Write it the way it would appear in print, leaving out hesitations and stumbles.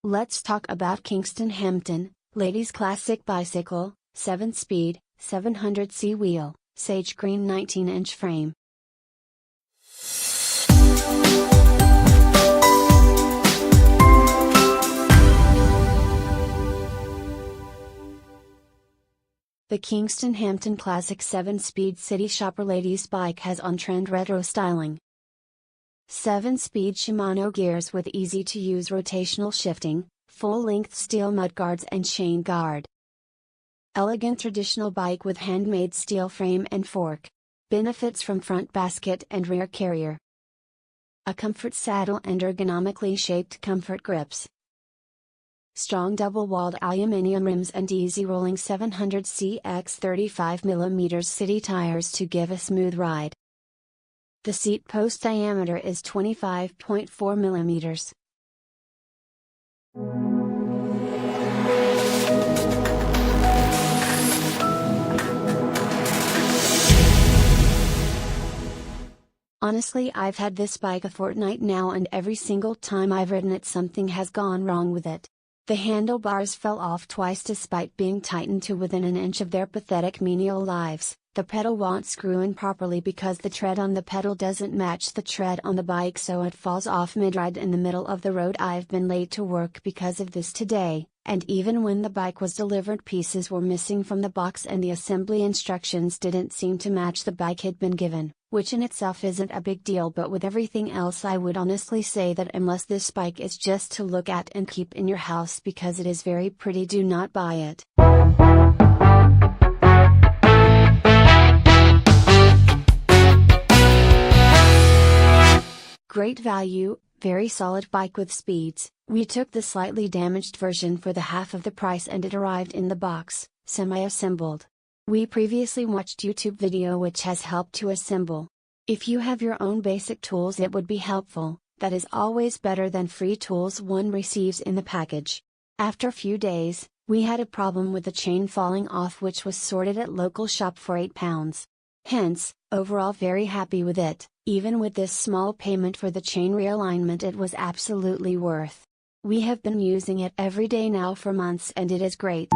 Let's talk about Kingston Hampton, ladies' classic bicycle, 7-speed, 700c wheel, sage green 19-inch frame. The Kingston Hampton Classic 7-speed city shopper ladies bike has on-trend retro styling. 7-speed Shimano gears with easy-to-use rotational shifting, full-length steel mudguards and chain guard. Elegant traditional bike with handmade steel frame and fork. Benefits from front basket and rear carrier. A comfort saddle and ergonomically shaped comfort grips. Strong double-walled aluminium rims and easy-rolling 700 x 35mm city tires to give a smooth ride. The seat post diameter is 25.4mm. Honestly, I've had this bike a fortnight now, and every single time I've ridden it something has gone wrong with it. The handlebars fell off twice despite being tightened to within an inch of their pathetic menial lives. The pedal won't screw in properly because the tread on the pedal doesn't match the tread on the bike, so it falls off mid-ride in the middle of the road. I've been late to work because of this today, and even when the bike was delivered, pieces were missing from the box and the assembly instructions didn't seem to match the bike had been given, which in itself isn't a big deal, but with everything else I would honestly say that unless this bike is just to look at and keep in your house because it is very pretty, do not buy it. Great value, very solid bike with speeds. We took the slightly damaged version for the half of the price and it arrived in the box, semi-assembled. We previously watched YouTube video which has helped to assemble. If you have your own basic tools it would be helpful, that is always better than free tools one receives in the package. After a few days, we had a problem with the chain falling off, which was sorted at local shop for £8. Hence, overall very happy with it. Even with this small payment for the chain realignment, it was absolutely worth. We have been using it every day now for months and it is great.